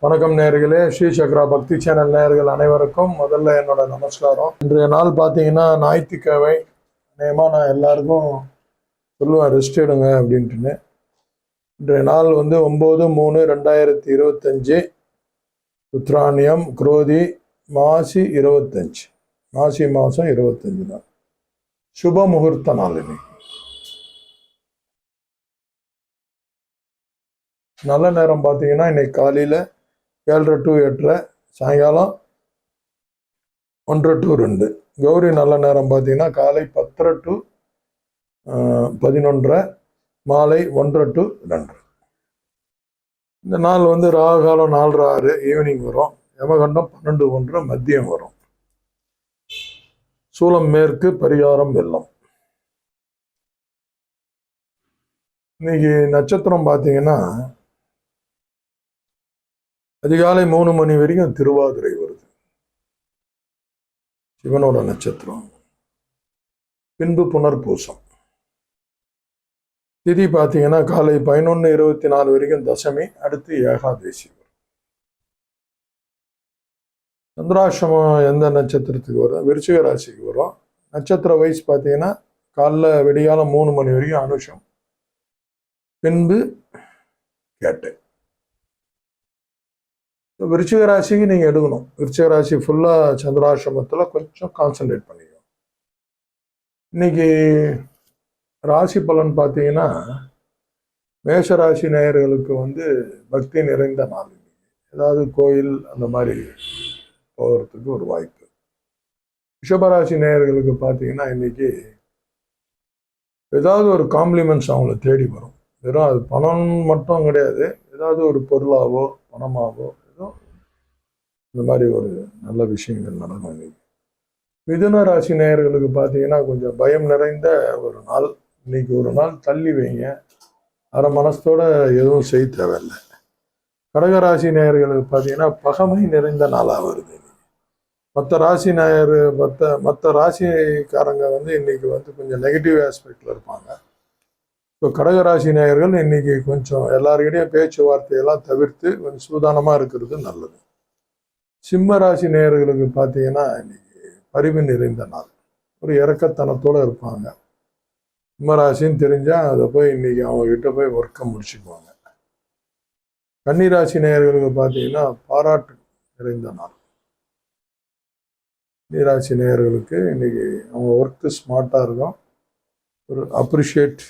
வணக்கம் நேயர்களே, ஸ்ரீ சக்ரா பக்தி சேனல் நேயர்கள் அனைவருக்கும் முதல்ல என்னோட நமஸ்காரம். இன்றைய நாள் பார்த்தீங்கன்னா ஞாயிற்றுக்கிழமை. நேயமாக நான் எல்லாருக்கும் சொல்லுவேன் ரெஸ்ட் எடுங்க அப்படின்ட்டுன்னு. இன்றைய நாள் 9/3/2025 உத்ராணியம் குரோதி மாசி 25, மாசி மாதம் 25 நாள் சுப முகூர்த்த நாள். இன்னைக்கு நல்ல நேரம் பார்த்தீங்கன்னா இன்னைக்கு காலையில் 7:30 to 8:30, சாயங்காலம் 1:00 to 2. கௌரி நல்ல நேரம் பார்த்தீங்கன்னா காலை 10:30 to 11:30, மாலை 1:00 to 2. இந்த நாள் ராகுகாலம் 4:06 ஈவினிங் வரும். யமகண்டம் 12:01 மதியம் வரும். சூலம் மேற்கு, பரிகாரம் வெள்ளம். இன்னைக்கு நட்சத்திரம் பார்த்தீங்கன்னா அதிகாலை 3 மணி வரைக்கும் திருவாதிரை வருது, சிவனோட நட்சத்திரம். பின்பு புனர்பூசம். திதி பார்த்தீங்கன்னா காலை 11:24 வரைக்கும் தசமி, அடுத்து ஏகாதசி வரும். சந்திராசிரமம் எந்த நட்சத்திரத்துக்கு வரும்? விருச்சிக ராசிக்கு வரும். நட்சத்திர வயசு பார்த்தீங்கன்னா காலைல விடிகாலம் 3 மணி வரைக்கும் அனுஷம், பின்பு கேட்டை. விருச்சிக ராசிக்கு நீங்கள் எடுக்கணும். விருச்சிக ராசி ஃபுல்லாக சந்திராசிரமத்தில் கொஞ்சம் கான்சன்ட்ரேட் பண்ணிக்கணும். இன்னைக்கு ராசி பலன் பார்த்தீங்கன்னா மேஷ ராசி நேயர்களுக்கு பக்தி நிறைந்த நாள். ஏதாவது கோயில் அந்த மாதிரி போகிறதுக்கு ஒரு வாய்ப்பு. ரிஷபராசி நேயர்களுக்கு பார்த்தீங்கன்னா இன்னைக்கு ஏதாவது ஒரு காம்ப்ளிமெண்ட்ஸ் அவங்கள தேடி வரும். வெறும் அது பணம் மட்டும் கிடையாது, ஏதாவது ஒரு பொருளாவோ பணமாவோ இந்த மாதிரி ஒரு நல்ல விஷயங்கள் நடக்கும். இன்னைக்கு மிதுன ராசி நேயர்களுக்கு பார்த்தீங்கன்னா கொஞ்சம் பயம் நிறைந்த ஒரு நாள். இன்னைக்கு ஒரு நாள் தள்ளி வைங்க, அரை மனசோட எதுவும் செய்ய தேவையில்லை. கடகராசி நேயர்களுக்கு பார்த்தீங்கன்னா பகமை நிறைந்த நாளாக வருது. மற்ற ராசி நேயர் மற்ற ராசிக்காரங்க இன்னைக்கு கொஞ்சம் நெகட்டிவ் ஆஸ்பெக்டில் இருப்பாங்க. இப்போ கடகராசி நேயர்கள் இன்னைக்கு கொஞ்சம் எல்லாருக்கிட்டையும் பேச்சுவார்த்தையெல்லாம் தவிர்த்து கொஞ்சம் சூதானமாக இருக்கிறது நல்லது. சிம்ம ராசி நேயர்களுக்கு பார்த்தீங்கன்னா இன்னைக்கு பரிவு நிறைந்த நாள். ஒரு இறக்கத்தனத்தோடு இருப்பாங்க. சிம்மராசின்னு தெரிஞ்சால் அதை போய் இன்னைக்கு அவங்ககிட்ட போய் ஒர்க்கை முடிச்சுக்குவாங்க. கன்னிராசி நேயர்களுக்கு பார்த்தீங்கன்னா பாராட்டு நிறைந்த நாள். கன்னிராசி நேயர்களுக்கு இன்னைக்கு அவங்க ஒர்க்கு ஸ்மார்ட்டாக இருக்கும். ஒரு அப்ரிஷியேட்,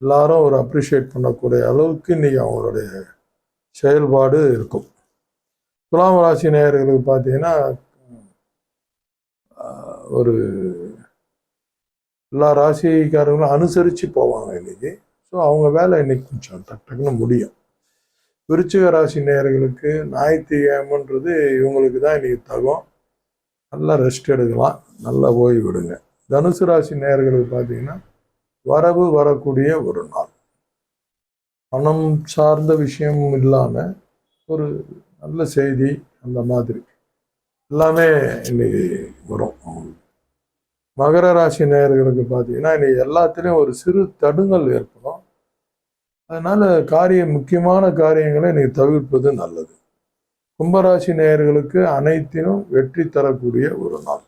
எல்லாரும் ஒரு அப்ரிஷியேட் பண்ணக்கூடிய அளவுக்கு இன்னைக்கு அவங்களுடைய செயல்பாடு இருக்கும். துலாம் ராசி நேயர்களுக்கு பார்த்தீங்கன்னா ஒரு எல்லா ராசிக்காரங்களும் அனுசரித்து போவாங்க இன்னைக்கு. ஸோ அவங்க வேலை இன்னைக்கு கொஞ்சம் டக்குன்னு முடியும். விருச்சிக ராசி நேயர்களுக்கு ஞாயிற்றுக்கிழமைன்றது இவங்களுக்கு தான் இன்னைக்கு தகும். நல்லா ரெஸ்ட் எடுக்கலாம், நல்லா ஓய்வு விடுங்க. தனுசு ராசி நேயர்களுக்கு பார்த்தீங்கன்னா வரவு வரக்கூடிய ஒரு நாள். பணம் சார்ந்த விஷயம் இல்லாமல் ஒரு நல்ல செய்தி அந்த மாதிரி எல்லாமே இன்னைக்கு வரும். மகர ராசி நேயர்களுக்கு பார்த்தீங்கன்னா இன்னைக்கு எல்லாத்துலேயும் ஒரு சிறு தடுங்கல் ஏற்படும். அதனால முக்கியமான காரியங்களை இன்னைக்கு தவிர்ப்பது நல்லது. கும்பராசி நேயர்களுக்கு அனைத்திலும் வெற்றி தரக்கூடிய ஒரு நாள்.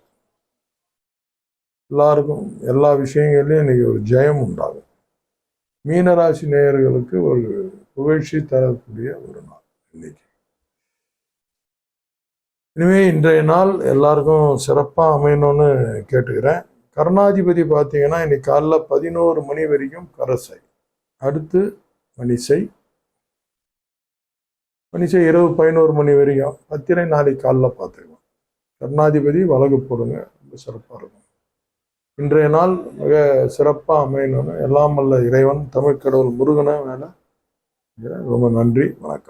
எல்லாருக்கும் எல்லா விஷயங்கள்லையும் இன்னைக்கு ஒரு ஜெயம் உண்டாகும். மீனராசி நேயர்களுக்கு ஒரு புகழ்ச்சி தரக்கூடிய ஒரு நாள் இன்னைக்கு. இனிமே இன்றைய நாள் எல்லாருக்கும் சிறப்பாக அமையணும்னு கேட்டுக்கிறேன். கர்ணாதிபதி பார்த்தீங்கன்னா இன்னைக்கு காலைல 11 மணி வரைக்கும் கரசை, அடுத்து மணிசை இரவு 11 மணி வரைக்கும் பத்திரை நாளைக்கு காலைல பார்த்துக்கலாம். கர்ணாதிபதி வலகு போடுங்க, ரொம்ப சிறப்பாக இருக்கும். இன்றைய நாள் மிக சிறப்பாக அமையணும்னு எல்லாம் வல்ல இறைவன் தமிழ் கடவுள் முருகனை மேலே ரொம்ப நன்றி. வணக்கம்.